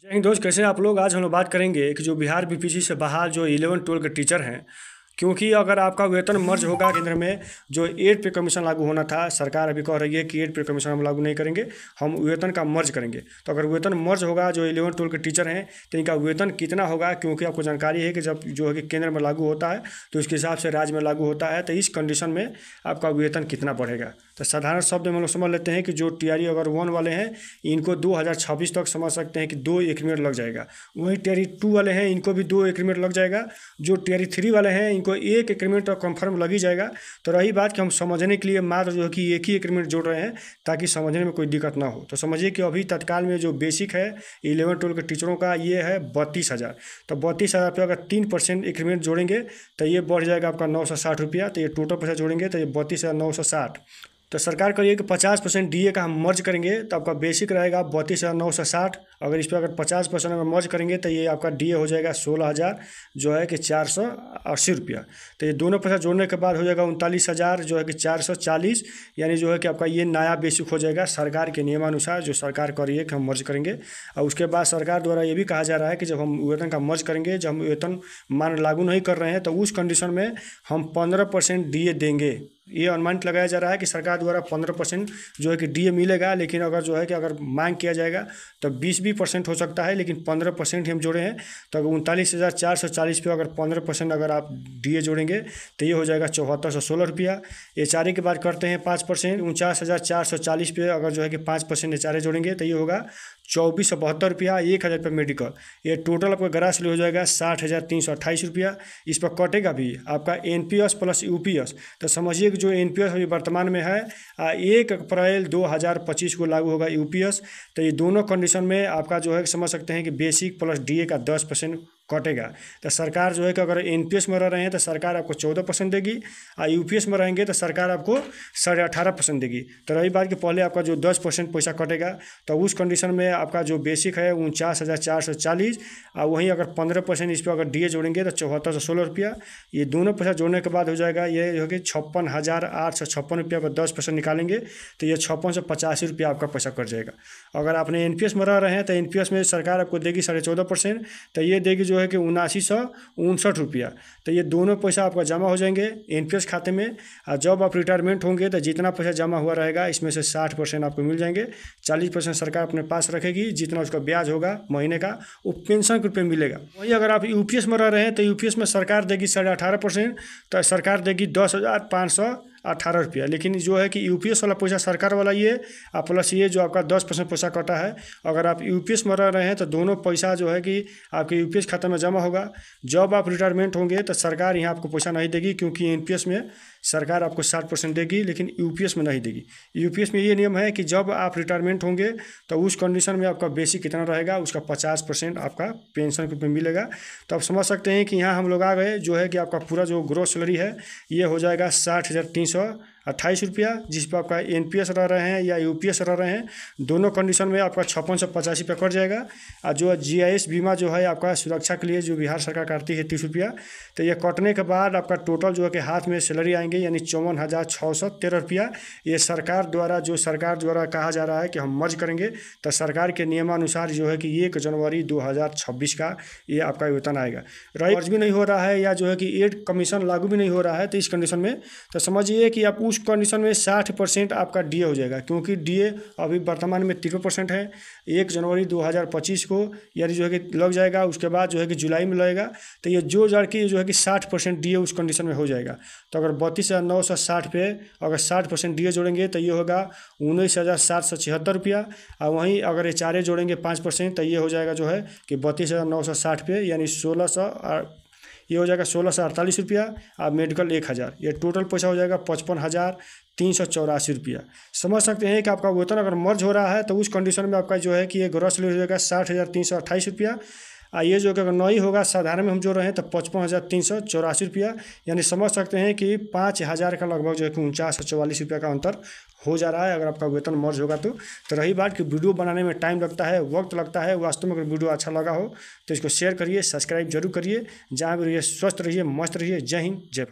जय हिंद दोस्त, कैसे हैं आप लोग। आज हम लोग बात करेंगे कि जो बिहार बीपीएससी से बाहर जो 11-12 के टीचर हैं, क्योंकि अगर आपका वेतन मर्ज होगा केंद्र में, जो 8 पे कमीशन लागू होना था, सरकार अभी कह रही है कि 8 पे कमीशन हम लागू नहीं करेंगे, हम वेतन का मर्ज करेंगे। तो अगर वेतन मर्ज होगा, जो 11-12 के टीचर हैं, तो इनका वेतन कितना होगा, क्योंकि आपको जानकारी है कि जब जो है कि केंद्र में लागू होता है तो उसके हिसाब से राज्य में लागू होता है। तो इस कंडीशन में आपका वेतन कितना बढ़ेगा। तो साधारण शब्द में हम लोग समझ लेते हैं कि जो टीआरई अगर 1 वाले हैं, इनको 2026 तक समझ सकते हैं कि 2 इंक्रीमेंट लग जाएगा। वहीं टीआरई 2 वाले हैं, इनको भी 2 इंक्रीमेंट लग जाएगा। जो टीआरई 3 वाले हैं, इनको 1 इंक्रीमेंट तो कंफर्म लग ही जाएगा। तो रही बात कि हम समझने के लिए मात्र जो है कि एक ही इंक्रीमेंट जोड़ रहे हैं ताकि समझने में कोई दिक्कत ना हो। तो समझिए कि अभी तत्काल में जो बेसिक है 11-12 के टीचरों का, ये है 32,000। तो 32,000 पे अगर 3% इंक्रीमेंट जोड़ेंगे तो ये बढ़ जाएगा आपका 960 रुपया। तो ये टोटल पैसा जोड़ेंगे तो ये 32,960। तो सरकार करिए कि 50% डीए का हम मर्ज करेंगे तो आपका बेसिक रहेगा 32,960। अगर इस पर अगर 50% अगर मर्ज करेंगे तो ये आपका डीए हो जाएगा 16,000 जो है कि 480 रुपया। तो ये दोनों पैसा जोड़ने के बाद हो जाएगा 39,000 जो है कि 440। यानी जो है कि आपका ये नया बेसिक हो जाएगा सरकार के नियमानुसार, जो सरकार कर रही है कि हम मर्ज करेंगे। और उसके बाद सरकार द्वारा ये भी कहा जा रहा है कि जब हम वेतन का मर्ज करेंगे, जब हम वेतन मान लागू नहीं कर रहे हैं, तो उस कंडीशन में हम 15% डीए देंगे। ये अनुमानित लगाया जा रहा है कि सरकार द्वारा 15% जो है कि डीए मिलेगा। लेकिन अगर जो है कि अगर मांग किया जाएगा तो 20% हो सकता है, लेकिन 15% हम जोड़े हैं। तो अगर 39,440 पे अगर 15% अगर आप डीए जोड़ेंगे तो ये हो जाएगा 7416 रुपया। एचआरए की बात करते हैं 5%, 49,440 पे अगर जो है कि 5% एचआरए जोड़ेंगे तो ये होगा 2472 रुपया। 1,000 रुपये मेडिकल। ये टोटल आपका ग्रास हो जाएगा 60,328 रुपया। इस पर कटेगा भी आपका एनपीएस प्लस यूपीएस। तो समझिए कि जो एनपीएस अभी वर्तमान में है 1 अप्रैल 2025 को लागू होगा यूपीएस। तो ये दोनों कंडीशन में आपका जो है समझ सकते हैं कि बेसिक प्लस डीए का 10% कटेगा। तो सरकार जो है कि अगर एनपीएस में रह रहे हैं तो सरकार आपको 14% देगी, और यूपीएस में रहेंगे तो सरकार आपको 18.5% देगी। तो रही बात कि पहले आपका जो 10% पैसा कटेगा, तो उस कंडीशन में आपका जो बेसिक है 49,440, और वहीं अगर 15% इस पर अगर डीए जोड़ेंगे तो 7416 रुपया। ये दोनों पैसा जोड़ने के बाद हो जाएगा ये जो कि 56,856 रुपया पर 10% निकालेंगे तो ये 5685 रुपया आपका पैसा कट जाएगा। अगर आपने एनपीएस में रह रहे हैं तो एनपीएस में सरकार आपको देगी 14.5%, तो ये देगी जो है कि 7959 रुपया। तो ये दोनों पैसा आपका जमा हो जाएंगे एनपीएस खाते में। और जब आप रिटायरमेंट होंगे तो जितना पैसा जमा हुआ रहेगा इसमें से 60% आपको मिल जाएंगे। 40% सरकार अपने पास रखेगी, जितना उसका ब्याज होगा महीने का वो पेंशन के रूप में मिलेगा। वहीं अगर आप यूपीएस में रह रहे हैं तो यूपीएस में सरकार देगी 18.5%, तो सरकार देगी 10,518 रुपया। लेकिन जो है कि यूपीएस वाला पैसा सरकार वाला ये, और प्लस ये जो आपका 10% पैसा कटा है, अगर आप यूपीएस में रह रहे हैं तो दोनों पैसा जो है कि आपके यूपीएस खाते में जमा होगा। जब आप रिटायरमेंट होंगे तो सरकार यहाँ आपको पैसा नहीं देगी, क्योंकि एनपीएस में सरकार आपको 60% देगी लेकिन यूपीएस में नहीं देगी। यूपीएस में ये नियम है कि जब आप रिटायरमेंट होंगे तो उस कंडीशन में आपका बेसिक कितना रहेगा, उसका 50% आपका पेंशन के रूप में मिलेगा। तो आप समझ सकते हैं कि यहाँ हम लोग आ गए जो है कि आपका पूरा जो ग्रोस सैलरी है ये हो जाएगा 60,328 रुपया, जिस पर आपका एनपीएस रह रहे हैं या यूपीएस रह रहे हैं, दोनों कंडीशन में आपका 5685 रुपया कट जाएगा। और जो जीआईएस बीमा जो है आपका सुरक्षा के लिए जो बिहार सरकार काटती है 30 रुपया, तो ये कटने के बाद आपका टोटल जो है कि हाथ में सैलरी आएंगे यानी 54,613 रुपया। ये सरकार द्वारा कहा जा रहा है कि हम मर्ज करेंगे, तो सरकार के नियमानुसार जो है कि 1 जनवरी 2026 का ये आपका वेतन आएगा। मर्ज भी नहीं हो रहा है या जो है कि 8 कमीशन लागू भी नहीं हो रहा है, तो इस कंडीशन में तो समझिए कि आप उस कंडीशन में 60% आपका डीए हो जाएगा, क्योंकि डीए अभी वर्तमान में 30% है। 1 जनवरी 2025 को यानी जो है कि लग जाएगा, उसके बाद जो है कि जुलाई में लगेगा। तो ये जो जड़ के जो है कि 60% डीए उस कंडीशन में हो जाएगा। तो अगर 32,960 पे अगर 60% डीए जोड़ेंगे तो ये होगा 19,776 रुपया। और वहीं अगर एचआरए जोड़ेंगे 5% तो ये हो जाएगा जो है कि 32,960 पे यानी 1600, ये हो जाएगा 1648 रुपया। और मेडिकल 1,000, ये टोटल पैसा हो जाएगा 55,384 रुपया। समझ सकते हैं कि आपका वेतन अगर मर्ज हो रहा है तो उस कंडीशन में आपका जो है कि ये ग्रॉस सैलरी हो जाएगा 60,328 रुपया। ये जो कि अगर नहीं होगा साधारण में हम जोड़ रहे हैं तो 55,384 रुपया। यानी समझ सकते हैं कि 5,000 का लगभग जो है कि 49,44 रुपया का अंतर हो जा रहा है अगर आपका वेतन मर्ज होगा तो। रही बात कि वीडियो बनाने में टाइम लगता है, वक्त लगता है। वास्तव में अगर वीडियो अच्छा लगा हो तो इसको शेयर करिए, सब्सक्राइब जरूर करिए। जहाँ भी रहिए स्वस्थ रहिए, मस्त रहिए। जय हिंद, जय भारत।